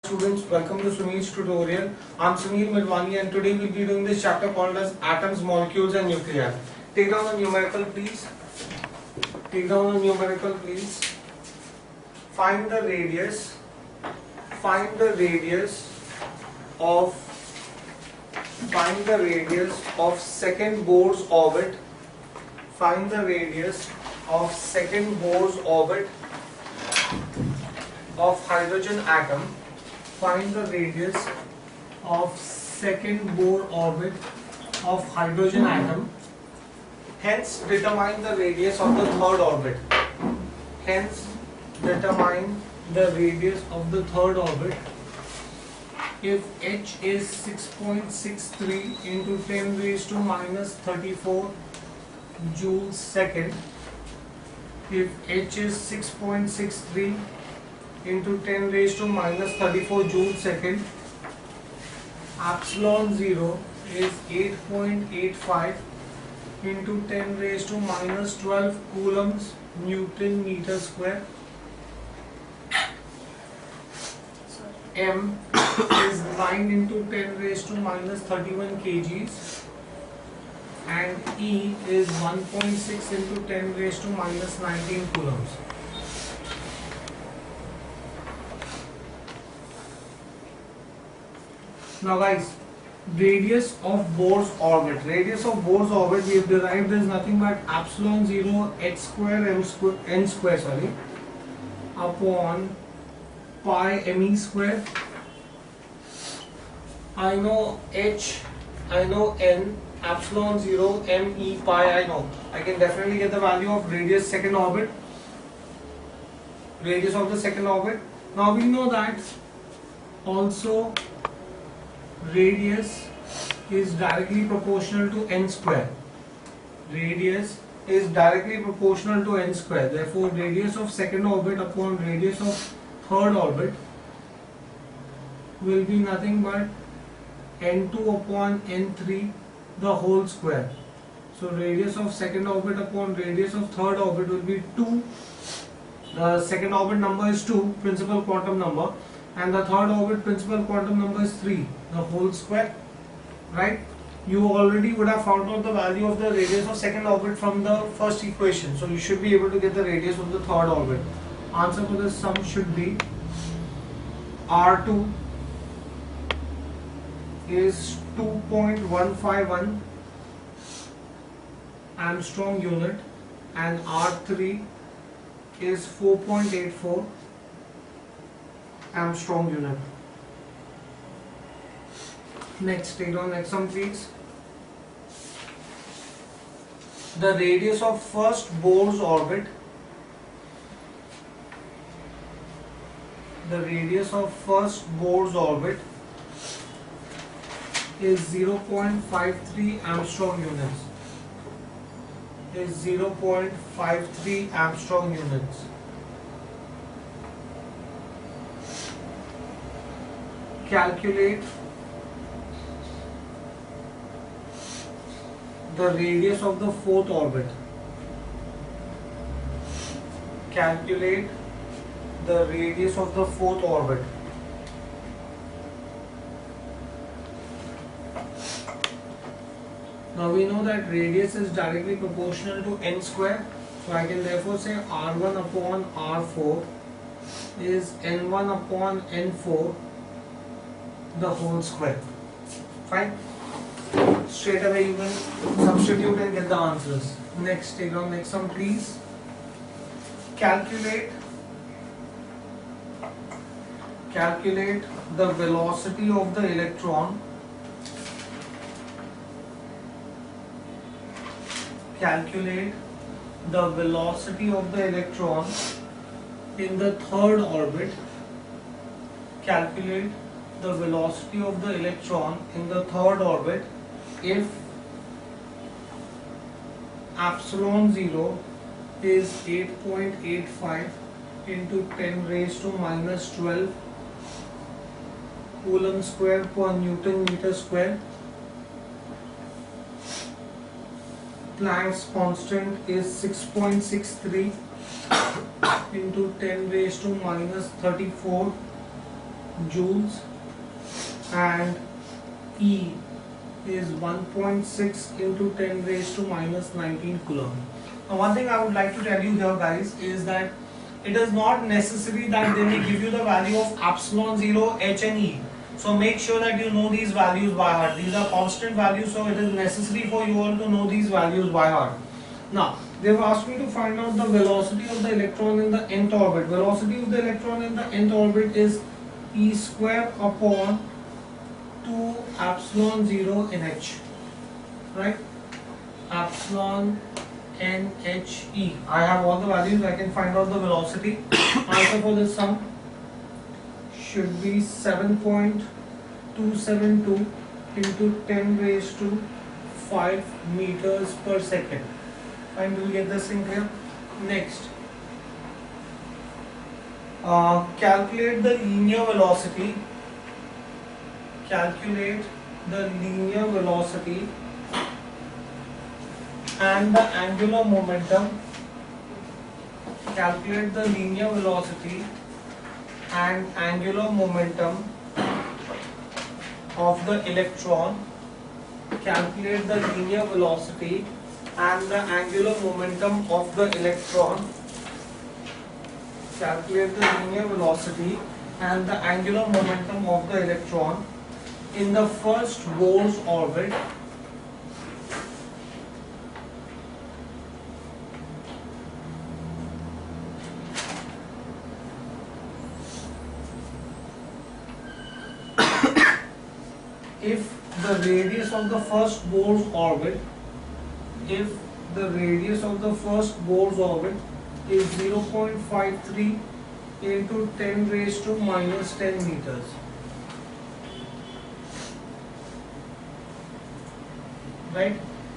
Students, welcome to Sumeer's tutorial. I'm Sumeer Milwani and today we'll be doing this chapter called as Atoms, Molecules and Nuclei. Take down the numerical please. Take down the numerical please. Find the radius. Find the radius of second Bohr's orbit. Find the radius of second Bohr's orbit of hydrogen atom. Find the radius of second Bohr orbit of hydrogen atom. Hence determine the radius of the third orbit. Hence determine the radius of the third orbit. If h is 6.63 into 10 raised to minus 34 joules second. If h is 6.63 into 10 raised to minus 34 joules second, epsilon 0 is 8.85 into 10 raised to minus 12 coulombs Newton meter square. M is 9 into 10 raised to minus 31 kgs and E is 1.6 into 10 raised to minus 19 coulombs. Now guys, radius of Bohr's orbit. Radius of Bohr's orbit we have derived is nothing but epsilon 0 h square n square upon pi me square. I know h, I know n, epsilon 0 me pi I know. I can definitely get the value of radius second orbit. Radius of the second orbit. Now we know that also radius is directly proportional to n square. Radius is directly proportional to n square. Therefore, radius of second orbit upon radius of third orbit will be nothing but n2 upon n3 the whole square. So, radius of second orbit upon radius of third orbit will be 2. The second orbit number is 2, principal quantum number, and the third orbit principal quantum number is 3, the whole square, right? You already would have found out the value of the radius of second orbit from the first equation, so you should be able to get the radius of the third orbit. Answer for this sum should be R2 is 2.151 Armstrong unit and R3 is 4.84 Armstrong unit. Next, take on next sum please. The radius of first Bohr's orbit. The radius of first Bohr's orbit is 0.53 Armstrong units. Is 0.53 Armstrong units. Calculate the radius of the fourth orbit. Calculate the radius of the fourth orbit. Now we know that radius is directly proportional to n square. So I can therefore say R1 upon R4 is n1 upon n4 the whole square. Fine. Straight away you can substitute and get the answers. Next, take on next sum please. Calculate the velocity of the electron. Calculate the velocity of the electron in the third orbit. Calculate the velocity of the electron in the third orbit if epsilon 0 is 8.85 into 10 raised to minus 12 coulomb square per Newton meter square. Planck's constant is 6.63 into 10 raised to minus 34 joules, and E is 1.6 into 10 raised to minus 19 coulomb. Now one thing I would like to tell you here guys is that it is not necessary that they may give you the value of epsilon 0, H and E. So make sure that you know these values by heart. These are constant values, so it is necessary for you all to know these values by heart. Now they have asked me to find out the velocity of the electron in the nth orbit. Velocity of the electron in the nth orbit is E square upon 2 epsilon 0 NH, right? Epsilon NHE. I have all the values. I can find out the velocity. Answer for this sum should be 7.272 into 10 raised to 5 meters per second. Fine, do you get this thing clear? Next, calculate the linear velocity. Calculate the linear velocity and the angular momentum. Calculate the linear velocity and angular momentum of the electron. Calculate the linear velocity and the angular momentum of the electron. Calculate the linear velocity and the angular momentum of the electron in the first Bohr's orbit if the radius of the first Bohr's orbit is 0.53 into 10 raised to minus 10 meters. Right,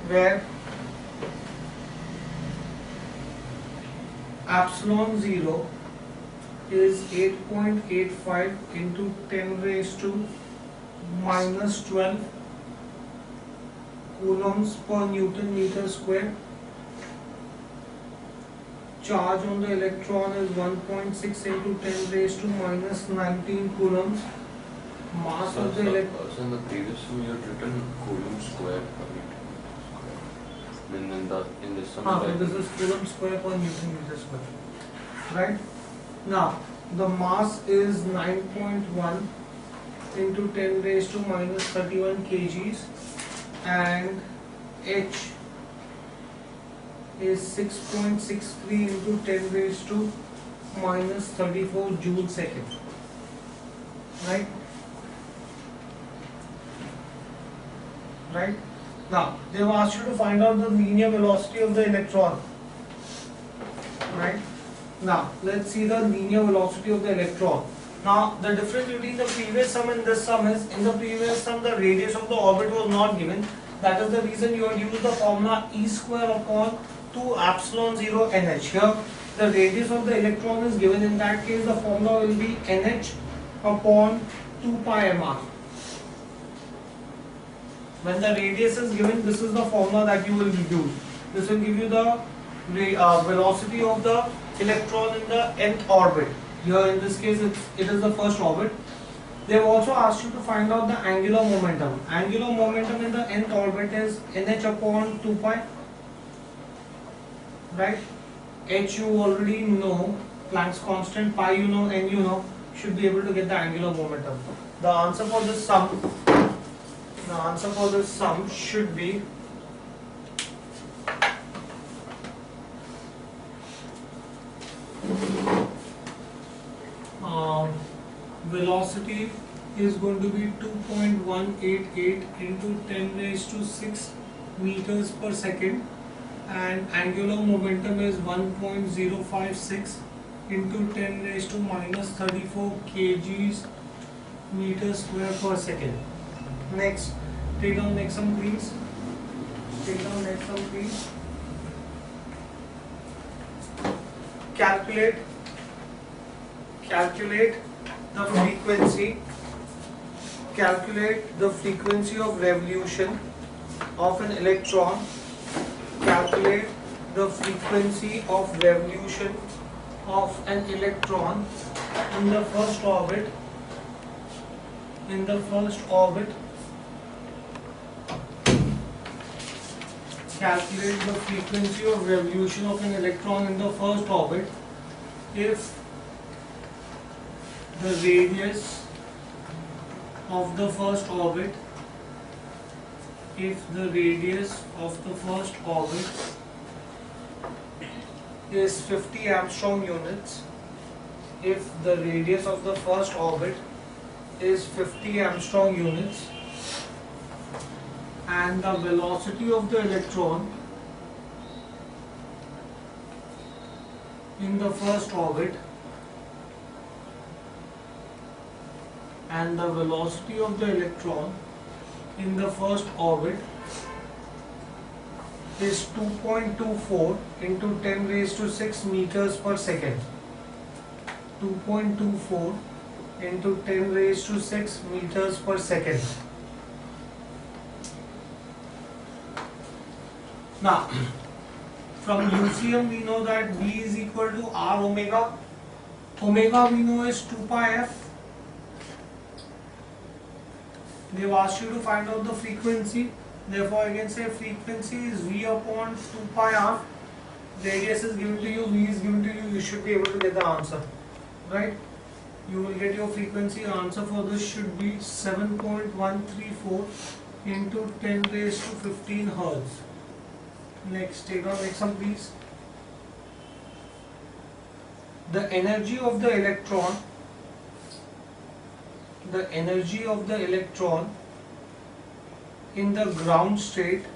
where epsilon 0 is 8.85 into 10 raised to minus 12 coulombs per Newton meter square. Charge on the electron is 1.6 into 10 raised to minus 19 coulombs. Mass of the electron. So in the previous one you had written coulomb square per meter square. In this sum. This is coulomb square per Newton meter square. Right? Now the mass is 9.1 into 10 raised to minus 31 kgs and H is 6.63 into 10 raised to minus 34 joule second. Right? Right? Now they have asked you to find out the linear velocity of the electron. Right? Now let's see the linear velocity of the electron. Now the difference between the previous sum and this sum is, in the previous sum the radius of the orbit was not given. That is the reason you had used the formula E square upon 2 epsilon 0 NH. Here the radius of the electron is given. In that case the formula will be NH upon 2 pi mr. When the radius is given, this is the formula that you will use. This will give you the velocity of the electron in the nth orbit. Here in this case it is the first orbit. They have also asked you to find out the angular momentum. Angular momentum in the nth orbit is NH upon 2 pi. Right? H you already know, Planck's constant, pi you know, n you know, should be able to get the angular momentum. The answer for this sum should be velocity is going to be 2.188 into 10 raised to 6 meters per second and angular momentum is 1.056 into 10 raised to minus 34 kgs meter square per second. Next, take down next sum please. Calculate the frequency. Calculate the frequency of revolution of an electron. Calculate the frequency of revolution of an electron in the first orbit in the first orbit. Calculate the frequency of revolution of an electron in the first orbit if the radius of the first orbit is 50 Armstrong units. If the radius of the first orbit is 50 Armstrong units and the velocity of the electron in the first orbit is 2.24 into 10 raised to 6 meters per second. 2.24 into 10 raised to 6 meters per second. Now, from UCM we know that B is equal to R omega. Omega we know is 2 pi f. They've asked you to find out the frequency. Therefore, I can say frequency is V upon 2 pi r. Radius is given to you, V is given to you. You should be able to get the answer, right? You will get your frequency. Answer for this should be 7.134 into 10 raised to 15 hertz. Next, take on next one, please. The energy of the electron. In the ground state,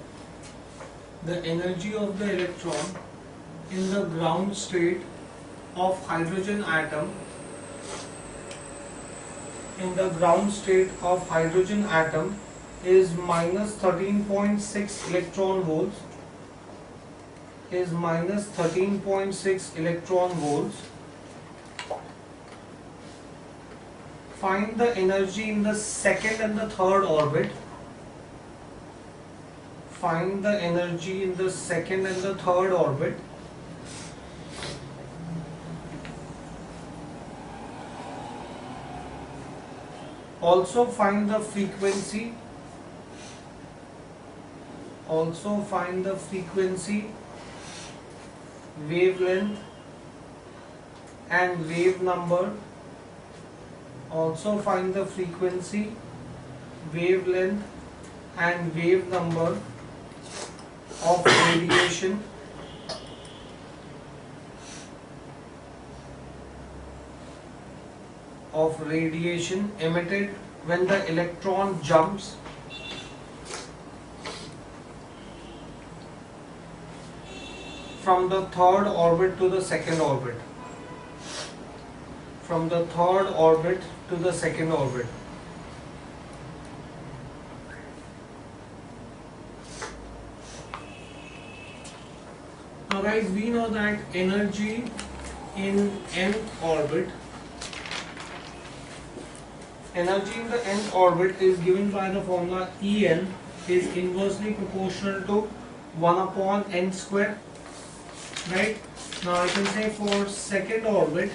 of hydrogen atom, is minus 13.6 electron volts. Find the energy in the second and the third orbit. Also find the frequency. Wavelength and wave number. Of radiation emitted when the electron jumps from the third orbit to the second orbit. Now guys, we know that energy in nth orbit is given by the formula En is inversely proportional to 1 upon n square, right? Now I can say for second orbit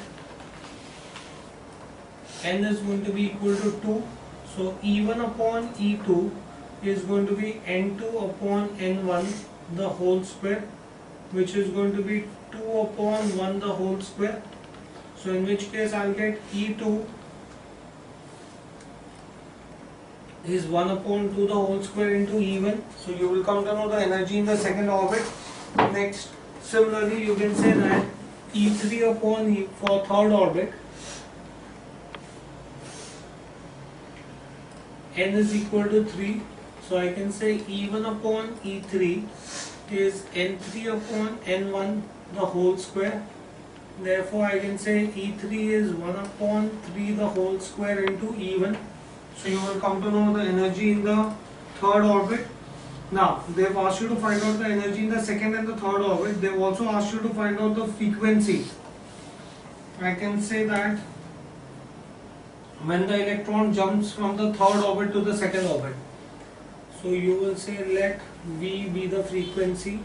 n is going to be equal to 2, so E1 upon E2 is going to be n2 upon n1 the whole square, which is going to be 2 upon 1 the whole square. So in which case I'll get E2 is 1 upon 2 the whole square into E1. So you will come to know the energy in the second orbit. Next, similarly you can say that E3 upon E for third orbit, n is equal to 3. So I can say E1 upon E3 is n3 upon n1 the whole square. Therefore I can say E3 is 1 upon 3 the whole square into E1. So you will come to know the energy in the third orbit. Now they have asked you to find out the energy in the second and the third orbit. They have also asked you to find out the frequency. I can say that when the electron jumps from the third orbit to the second orbit. So you will say let V be the frequency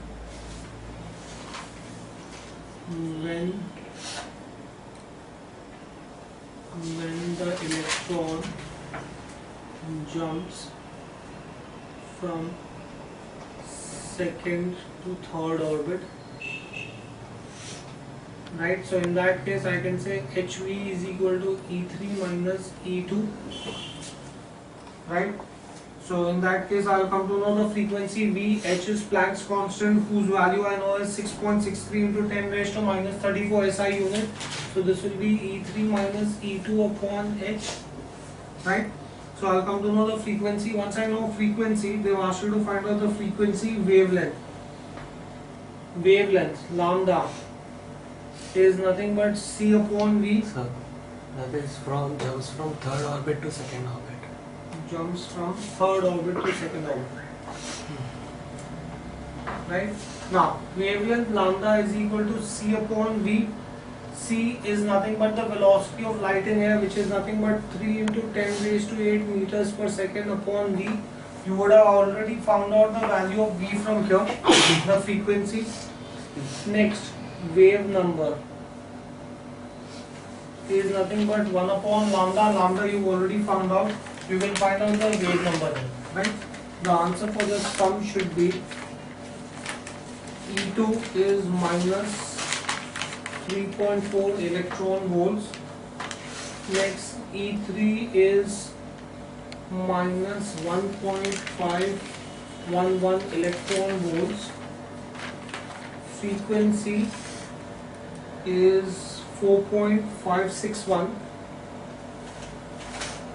when the electron jumps from second to third orbit, right? So in that case I can say HV is equal to E3 minus E2, right? So in that case I'll come to know the frequency V. H is Planck's constant, whose value I know is 6.63 into 10 raised to minus 34 SI unit. So this will be E3 minus E2 upon H, right? So I'll come to know the frequency. Once I know frequency, they will ask you to find out the frequency wavelength. Wavelength lambda is nothing but C upon V. So that is from jumps from third orbit to second orbit. Jumps from third orbit to second orbit. Right? Now, wavelength lambda is equal to C upon V. C is nothing but the velocity of light in air, which is nothing but 3 into 10 raised to 8 meters per second upon V. You would have already found out the value of V from here, the frequency. Next, wave number is nothing but 1 upon lambda. Lambda you already found out. You can find out the wave number then, right? The answer for this sum should be E2 is minus 3.4 electron volts. Next, E3 is minus 1.511 electron volts. Frequency is 4.561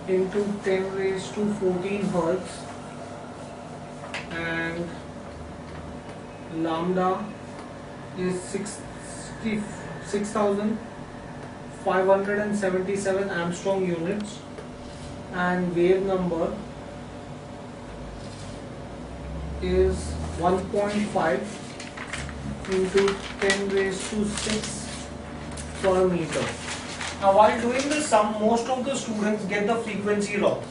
into 10 raised to 14 hertz, and lambda is 6,577 Armstrong units, and wave number is 1.5 into 10 raised to 6 per meter. Now while doing this sum, most of the students get the frequency wrong,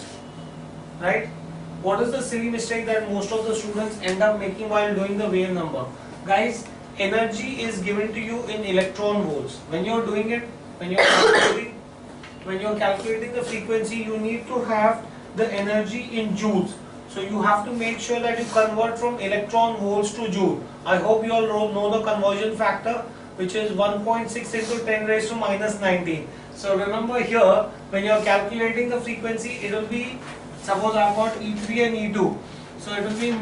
right? What is the silly mistake that most of the students end up making while doing the wave number? Guys, energy is given to you in electron volts. When you're doing it, when you're calculating the frequency, you need to have the energy in joules. So you have to make sure that you convert from electron volts to joule. I hope you all know the conversion factor, which is 1.6 into 10 raised to minus 19. So remember here, when you are calculating the frequency, it will be, suppose I have got E3 and E2. So it will be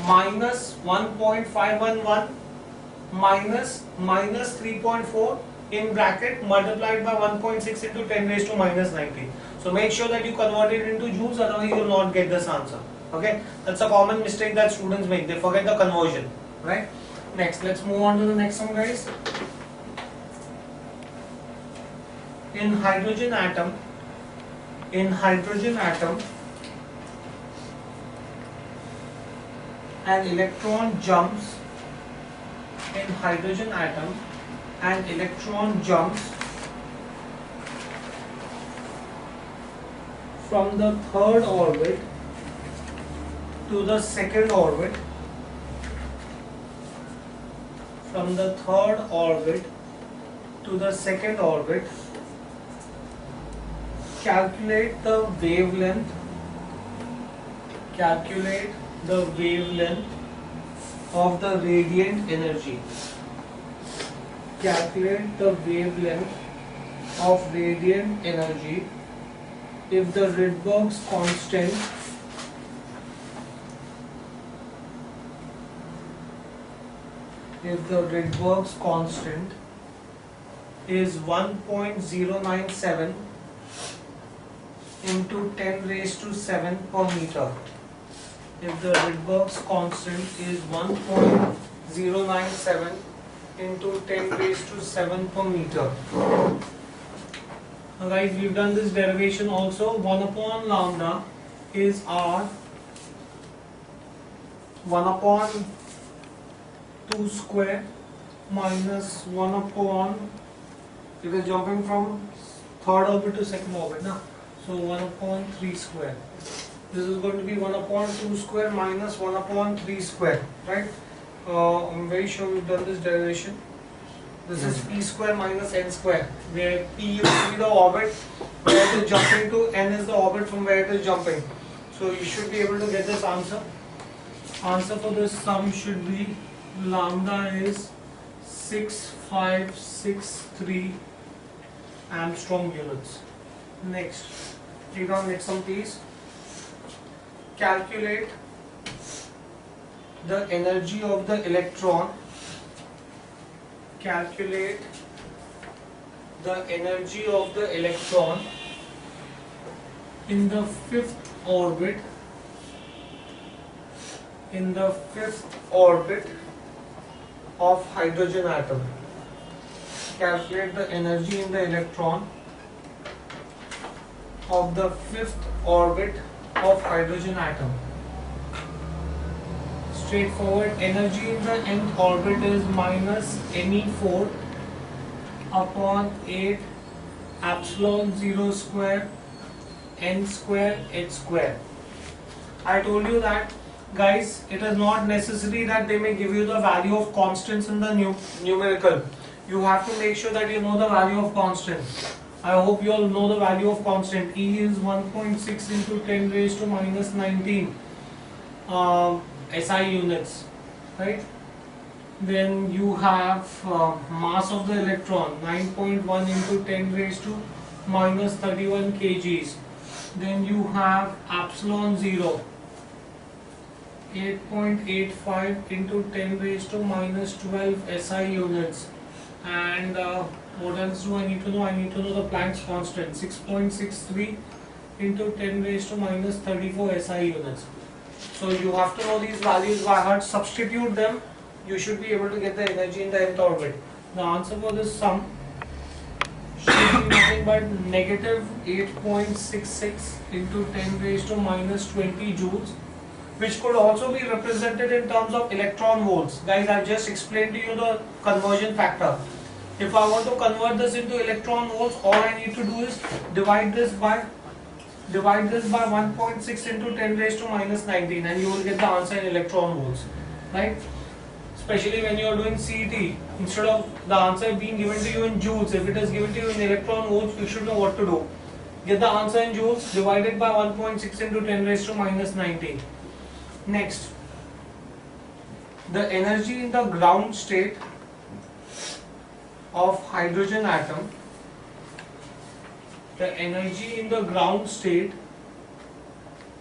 minus 1.511 minus 3.4 in bracket multiplied by 1.6 into 10 raised to minus 19. So make sure that you convert it into joules, otherwise you will not get this answer. Okay, that's a common mistake that students make. They forget the conversion, right? Next, let's move on to the next one, guys. In hydrogen atom, an electron jumps. In hydrogen atom, an electron jumps from the third orbit to the second orbit. From the third orbit to the second orbit. Calculate the wavelength. Calculate the wavelength of the radiant energy. Calculate the wavelength of radiant energy if the Rydberg's constant is 1.097 into 10 raised to 7 per meter. If the Rydberg's constant is 1.097 into 10 raised to 7 per meter. Now guys, we've done this derivation also. 1 upon lambda is R. 1 upon 2 square minus 1 upon, it is jumping from third orbit to second orbit now. So 1 upon 3 square. This is going to be 1 upon 2 square minus 1 upon 3 square, right? I'm very sure we've done this derivation. This is p square minus n square, where p used to be the orbit where it is jumping to, n is the orbit from where it is jumping. So you should be able to get this answer. Answer for this sum should be lambda is 6563 Armstrong units. Next, take down next sum please. Calculate the energy of the electron. Calculate the energy of the electron in the fifth orbit. In the fifth orbit of hydrogen atom. Calculate the energy in the electron of the fifth orbit of hydrogen atom. Straightforward. Energy in the nth orbit is minus Ne4 upon 8 epsilon 0 square n square h square. I told you that, guys, it is not necessary that they may give you the value of constants in the numerical. You have to make sure that you know the value of constant. I hope you all know the value of constant. E is 1.6 into 10 raised to minus 19 SI units, right? Then you have mass of the electron 9.1 into 10 raised to minus 31 kgs. Then you have epsilon 0 8.85 into 10 raised to minus 12 SI units. And what else do I need to know? I need to know the Planck's constant 6.63 into 10 raised to minus 34 SI units. So you have to know these values by heart, substitute them, you should be able to get the energy in the nth orbit. The answer for this sum should be nothing but negative 8.66 into 10 raised to minus 20 joules, which could also be represented in terms of electron volts. Guys, I've just explained to you the conversion factor. If I want to convert this into electron volts, all I need to do is divide this by 1.6 into 10 raised to minus 19 and you will get the answer in electron volts, right? Especially when you are doing CET, instead of the answer being given to you in joules, if it is given to you in electron volts, you should know what to do. Get the answer in joules, divided by 1.6 into 10 raised to minus 19. Next, the energy in the ground state of hydrogen atom. The energy in the ground state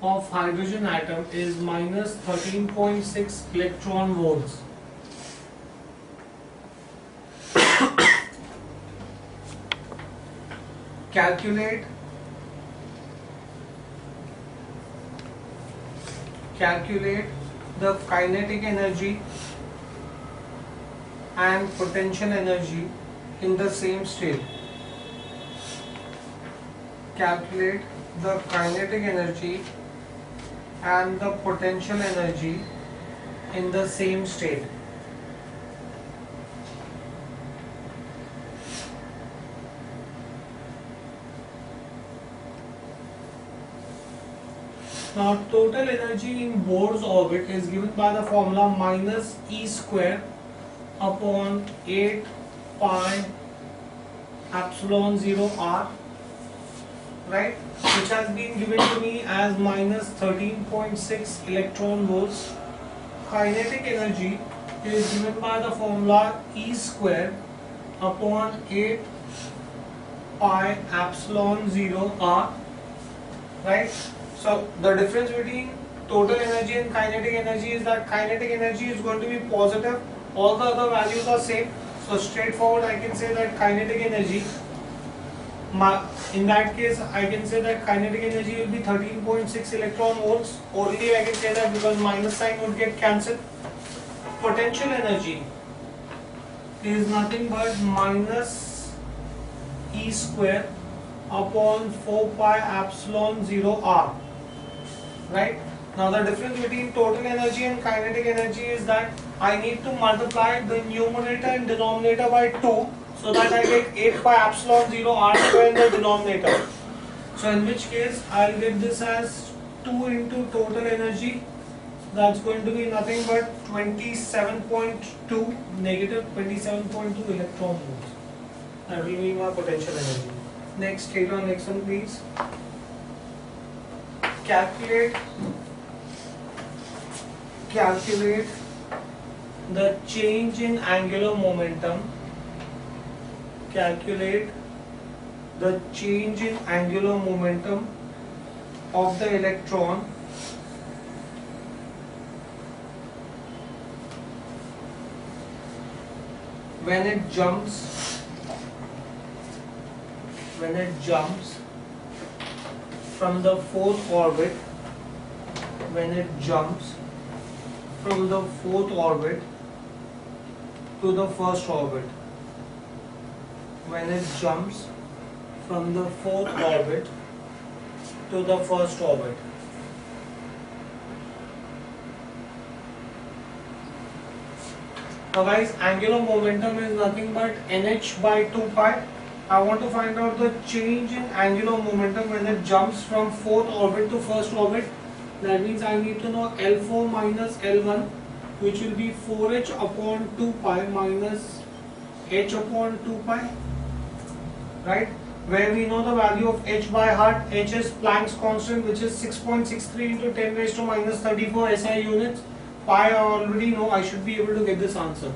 of hydrogen atom is minus 13.6 electron volts. Calculate the kinetic energy and potential energy in the same state. Calculate the kinetic energy and the potential energy in the same state. Now total energy in Bohr's orbit is given by the formula minus E square upon 8 pi epsilon 0 r, right, which has been given to me as minus 13.6 electron volts. Kinetic energy is given by the formula E square upon 8 pi epsilon 0 r, right? So the difference between total energy and kinetic energy is that kinetic energy is going to be positive, all the other values are same. So straightforward I can say that kinetic energy, in that case I can say that kinetic energy will be 13.6 electron volts. Only I can say that because minus sign would get cancelled. Potential energy is nothing but minus E square upon 4 pi epsilon 0 r. Right? Now the difference between total energy and kinetic energy is that I need to multiply the numerator and denominator by 2 so that I get 8 pi epsilon 0 r square in the denominator. So in which case I'll get this as 2 into total energy, that's going to be nothing but 27.2, negative 27.2 electron volts. That will be my potential energy. Next, take on next one please. calculate the change in angular momentum. Calculate the change in angular momentum of the electron when it jumps from the fourth orbit to the first orbit. When it jumps from the fourth orbit to the first orbit. Now guys, angular momentum is nothing but nh by 2 pi. I want to find out the change in angular momentum when it jumps from fourth orbit to first orbit. That means I need to know L4 minus L1, which will be 4h upon 2 pi minus h upon 2 pi, right? Where we know the value of h by heart. H is Planck's constant, which is 6.63 into 10 raised to minus 34 SI units. Pi I already know, I should be able to get this answer.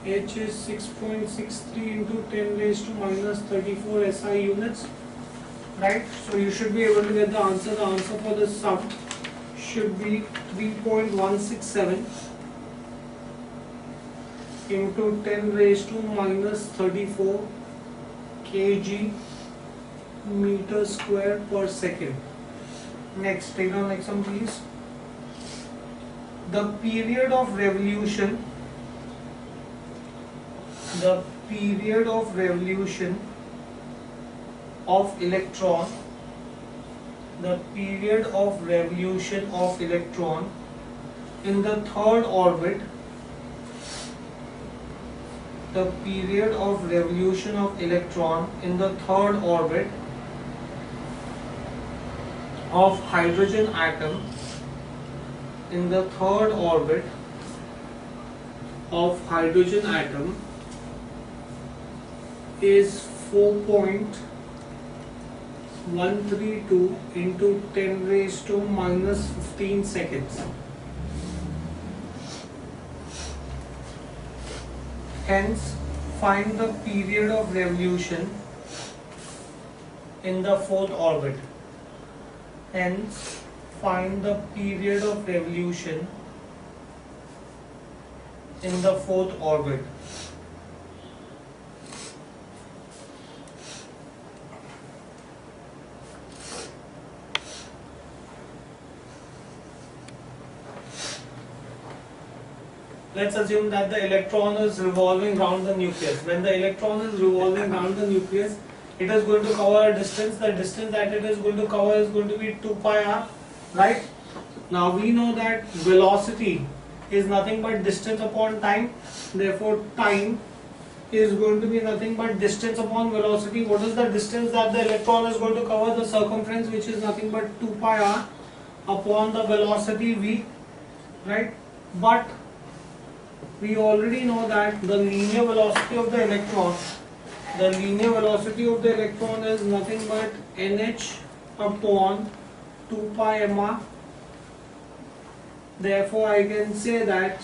H is 6.63 into 10 raised to minus 34 SI units, right? So you should be able to get the answer. The answer for this sum should be 3.167 into 10 raised to minus 34 kg meter square per second. Next, take down next one please. The period of revolution of electron in the third orbit, of hydrogen atom is 4.132 into 10 raised to minus 15 seconds. Hence, find the period of revolution in the fourth orbit. Let's assume that the electron is revolving around the nucleus. When the electron is revolving around the nucleus, it is going to cover a distance. The distance that it is going to cover is going to be 2 pi r, right? Now we know that velocity is nothing but distance upon time. Therefore, time is going to be nothing but distance upon velocity. What is the distance that the electron is going to cover? The circumference, which is nothing but 2 pi r upon the velocity v, right? But we already know that the linear velocity of the electron is nothing but nh upon 2 pi mr. Therefore, I can say that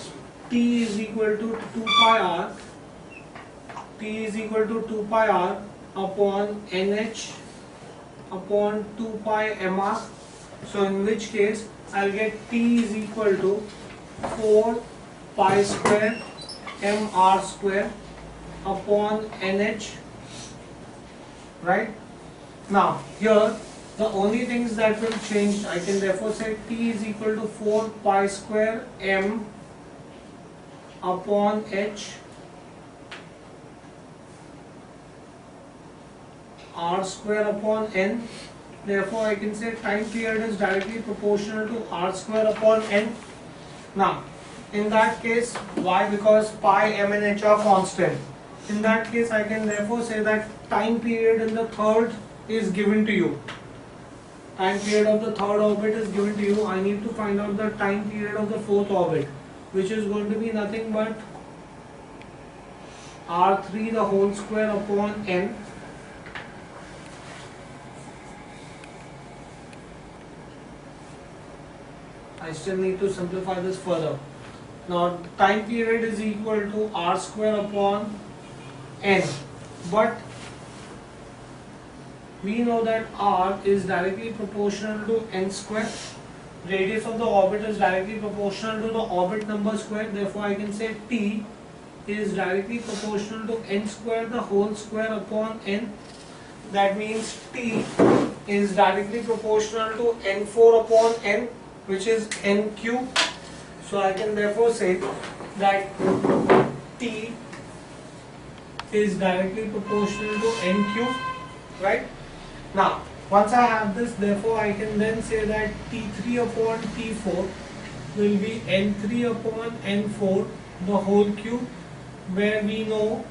T is equal to 2 pi r upon nh upon 2 pi mr. So in which case I'll get T is equal to 4 pi square mr square upon nh, right? Now here the only things that will change, I can therefore say T is equal to 4 pi square m upon h r square upon n. Therefore I can say time period is directly proportional to r square upon n. Now in that case, why? Because pi, m and h are constant. In that case, I can therefore say that time period in the third is given to you. Time period of the third orbit is given to you. I need to find out the time period of the fourth orbit, which is going to be nothing but r3 the whole square upon n. I still need to simplify this further. Now time period is equal to r square upon n, but we know that r is directly proportional to n square. Radius of the orbit is directly proportional to the orbit number square. Therefore, I can say t is directly proportional to n square the whole square upon n. That means t is directly proportional to n4 upon n, which is n cube. So I can therefore say that t is directly proportional to n cube, right? Now, once I have this, therefore I can then say that T3 upon T4 will be N3 upon N4 the whole cube, where we know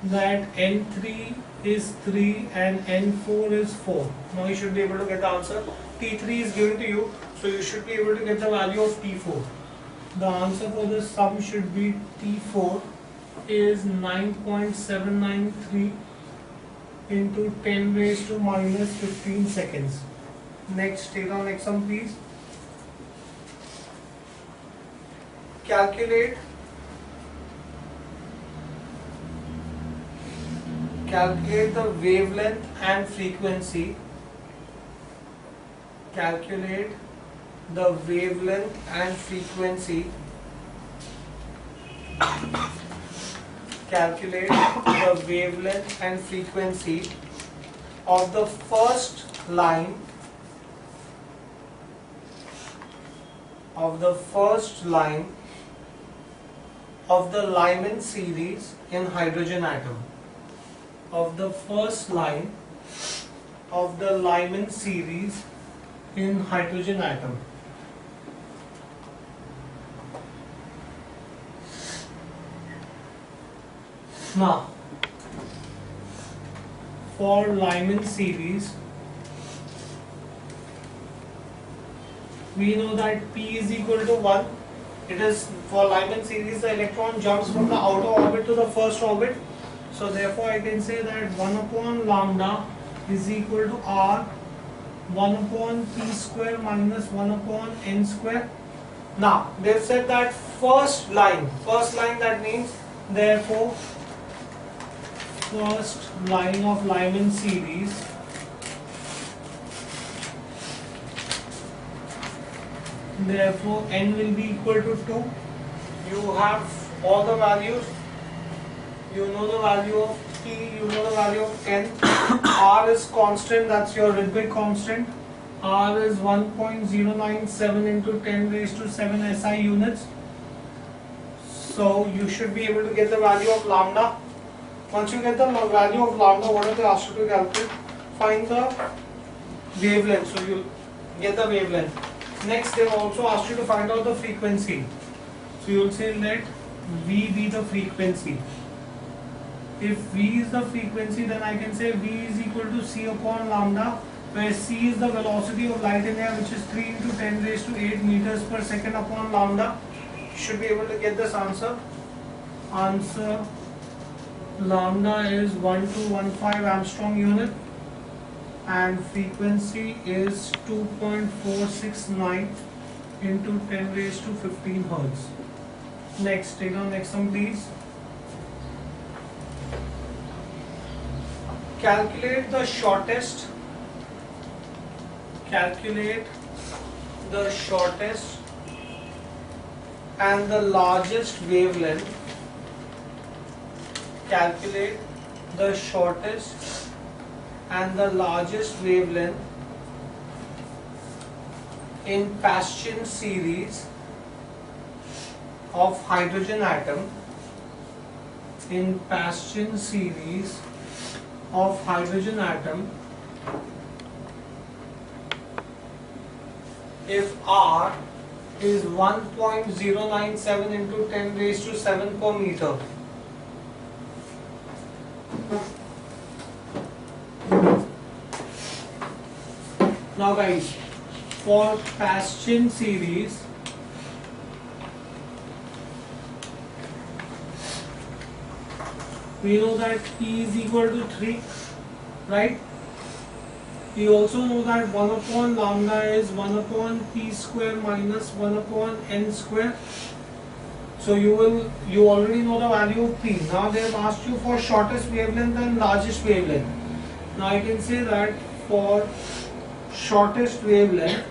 that N3 is 3 and N4 is 4. Now you should be able to get the answer. T3 is given to you, so you should be able to get the value of T4. The answer for this sum should be T4 is 9.793 into 10 raised to minus 15 seconds. Next, take on next sum please. Calculate the wavelength and frequency. Calculate the wavelength and frequency. Calculate the wavelength and frequency of the first line of the Lyman series in hydrogen atom. Of the first line of the Lyman series in hydrogen atom. Now, for Lyman series, we know that P is equal to 1. It is for Lyman series, the electron jumps from the outer orbit to the first orbit. So therefore I can say that 1 upon lambda is equal to R 1 upon P square minus 1 upon N square. Now they have said that first line that means therefore first line of Lyman series therefore N will be equal to 2. You have all the values. You know the value of T, you know the value of N. R is constant, that's your rhythmic constant. R is 1.097 into 10 raised to 7 SI units. So you should be able to get the value of lambda. Once you get the value of lambda, what have they asked you to calculate? Find the wavelength. So you'll get the wavelength. Next, they've also asked you to find out the frequency. So you'll say let V be the frequency. If V is the frequency, then I can say V is equal to C upon lambda, where C is the velocity of light in air, which is 3 into 10 raised to 8 meters per second upon lambda. You should be able to get this answer. Answer lambda is 1215 Armstrong unit and frequency is 2.469 into 10 raised to 15 hertz. Next, take on next one please. Calculate the shortest and the largest wavelength. Calculate the shortest and the largest wavelength in Paschen series of hydrogen atom. In Paschen series of hydrogen atom, if R is 1.097 into 10 raised to 7 per meter. Now guys, for Paschen series, we know that P is equal to 3, right? You also know that 1 upon lambda is 1 upon p square minus 1 upon n square. So you already know the value of p. Now they have asked you for shortest wavelength and largest wavelength. Now I can say that for shortest wavelength,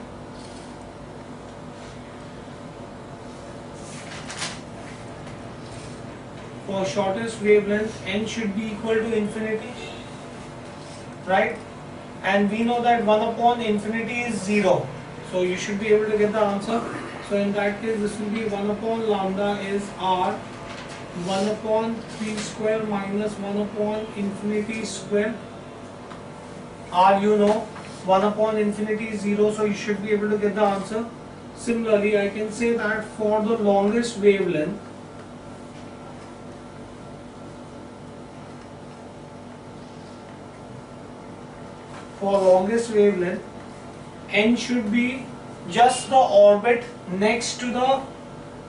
n should be equal to infinity, right? And we know that 1 upon infinity is 0. So you should be able to get the answer. So in that case, this will be 1 upon lambda is r 1 upon 3 square minus 1 upon infinity square. R you know, 1 upon infinity is 0, so you should be able to get the answer. Similarly, I can say that for the longest wavelength, n should be just the orbit next to the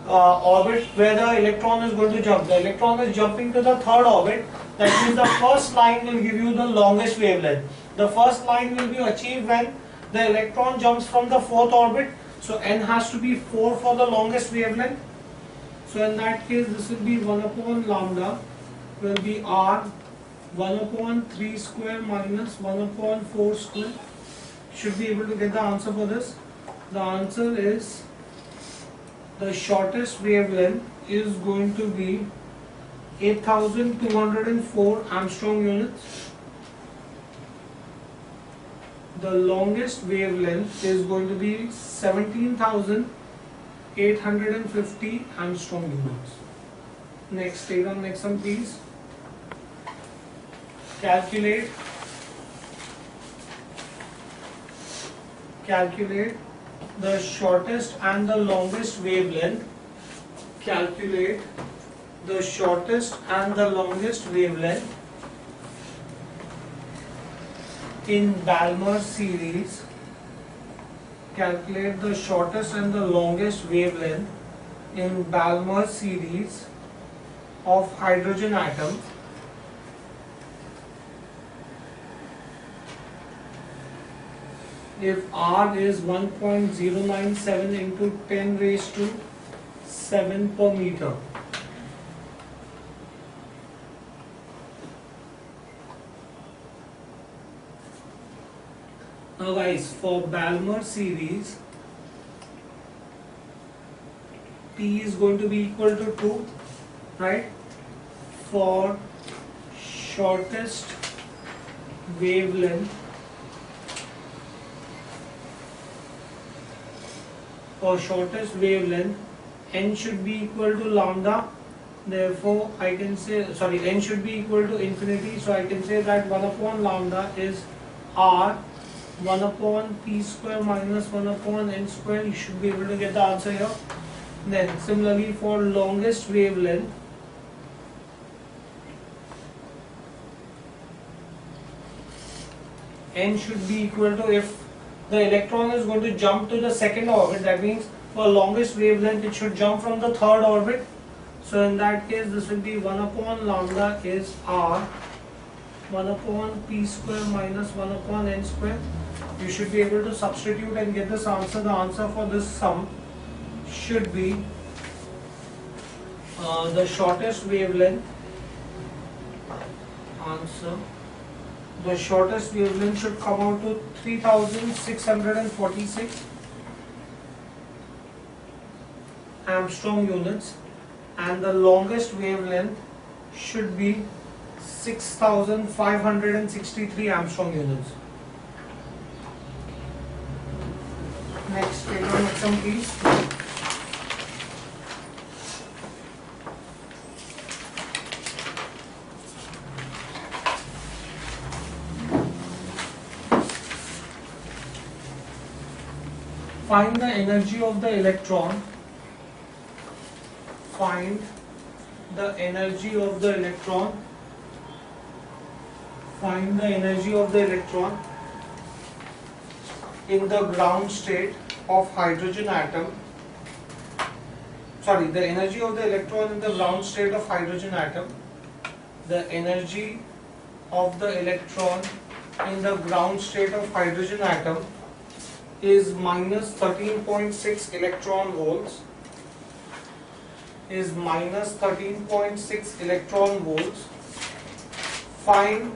orbit where the electron is going to jump. The electron is jumping to the third orbit. That means the first line will give you the longest wavelength. The first line will be achieved when the electron jumps from the fourth orbit. So n has to be 4 for the longest wavelength. So in that case, this will be 1 upon lambda will be r 1 upon 3 square minus 1 upon 4 square. Should be able to get the answer for this. The answer is the shortest wavelength is going to be 8204 Armstrong units. The longest wavelength is going to be 17,850 Armstrong units. Next, take on next one please. Calculate the shortest and the longest wavelength. Calculate the shortest and the longest wavelength in Balmer series. Calculate the shortest and the longest wavelength in Balmer series of hydrogen atom. If R is 1.097 into 10 raised to 7 per meter. Now guys, for Balmer series, P is going to be equal to 2, right? For shortest wavelength, n should be equal to lambda. Therefore, I can say, n should be equal to infinity. So I can say that 1 upon lambda is r 1 upon p square minus 1 upon n square. You should be able to get the answer here. Then similarly for longest wavelength, n should be equal to, if the electron is going to jump to the second orbit, that means for longest wavelength it should jump from the third orbit. So in that case, this will be 1 upon lambda is r 1 upon p square minus 1 upon n square. You should be able to substitute and get this answer. The answer for this sum should be the shortest wavelength. The shortest wavelength should come out to 3646 Armstrong units, and the longest wavelength should be 6563 Armstrong units. Next, take on next one please. Find the energy of the electron. Find the energy of the electron. Find the energy of the electron in the ground state of hydrogen atom. The energy of the electron in the ground state of hydrogen atom. The energy of the electron in the ground state of hydrogen atom is minus 13.6 electron volts. Is minus 13.6 electron volts. Find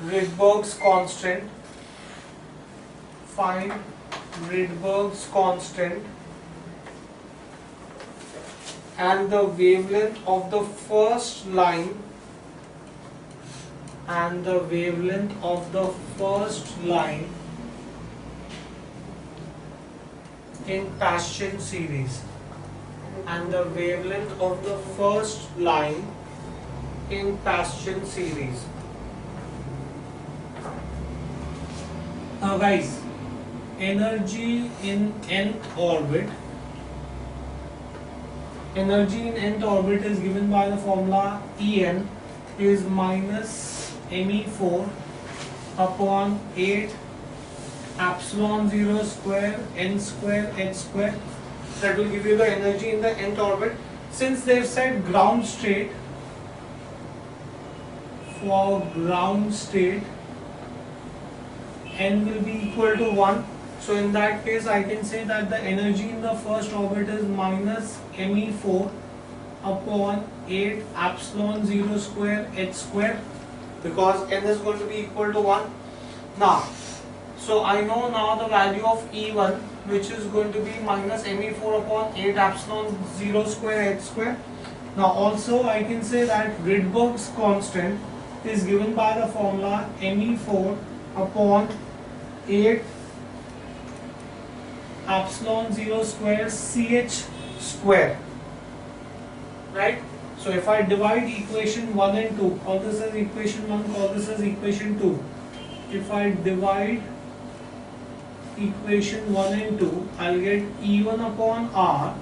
Rydberg's constant. Find Rydberg's constant and the wavelength of the first line in Paschen series Now guys, energy in nth orbit is given by the formula En is minus me4 upon 8 epsilon 0 square n square h square. That will give you the energy in the nth orbit. Since they've said ground state, for ground state n will be equal to 1. So in that case I can say that the energy in the first orbit is minus me4 upon 8 epsilon 0 square h square, because n is going to be equal to 1. Now, so I know now the value of E1, which is going to be minus me4 upon 8 epsilon 0 square h square. Now also I can say that Rydberg's constant is given by the formula me4 upon 8 epsilon 0 square ch square, right? So if I divide equation 1 and 2, call this as equation 1, call this as equation 2. If I divide equation 1 and 2, I'll get E1 upon R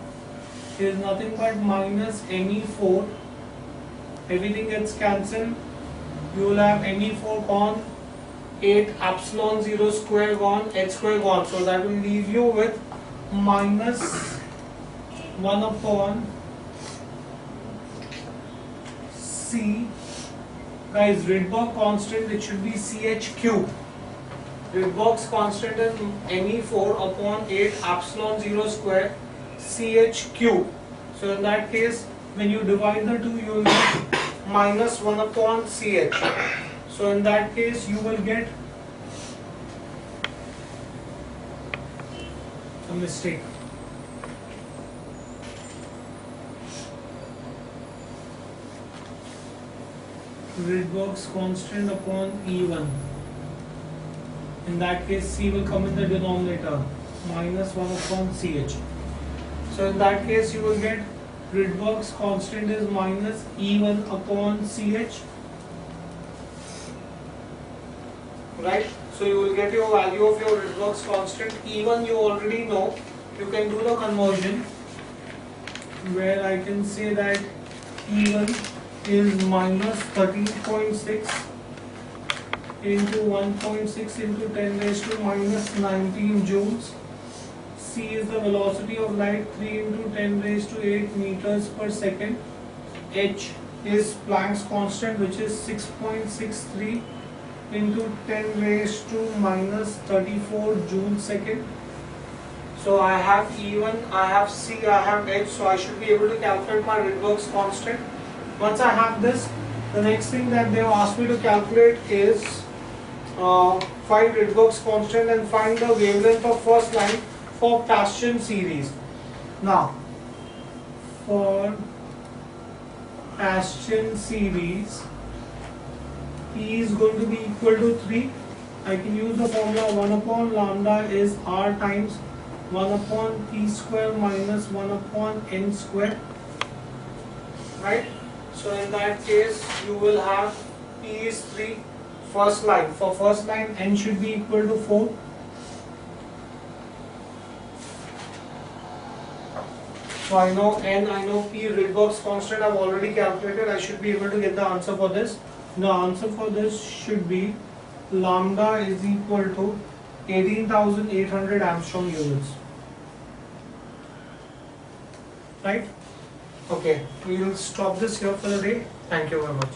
is nothing but minus me4. Everything gets cancelled. You will have me4 upon 8 epsilon 0 square gone, h square gone. So that will leave you with minus 1 upon C. Guys, Rydberg constant, it should be CH cube. Rydberg's constant is me4 upon 8 epsilon 0 square CH cube. So in that case, when you divide the two, you will get minus 1 upon CH. So in that case, you will get a mistake. Rydberg's constant upon E1. In that case, C will come in the denominator, minus 1 upon CH. So in that case, you will get Rydberg's constant is minus E1 upon CH. Right? So you will get your value of your Rydberg's constant. E1 you already know. You can do the conversion where I can say that E1 is minus 13.6 into 1.6 into 10 raised to minus 19 joules. C is the velocity of light, 3 into 10 raised to 8 meters per second. H is Planck's constant, which is 6.63 into 10 raised to minus 34 joule second. So I have E1, I have C, I have H, so I should be able to calculate my Rydberg's constant. Once I have this, the next thing that they have asked me to calculate is find Rydberg's constant and find the wavelength of first line for Paschen series. Now, for Paschen series, E is going to be equal to 3. I can use the formula 1 upon lambda is R times 1 upon P square minus 1 upon N square. Right? So in that case, you will have P is 3, first line. For first line, N should be equal to 4. So I know N, I know P, Rydberg's constant I've already calculated. I should be able to get the answer for this. The answer for this should be lambda is equal to 18,800 Armstrong units. Right? Okay, we will stop this here for the day. Thank you very much.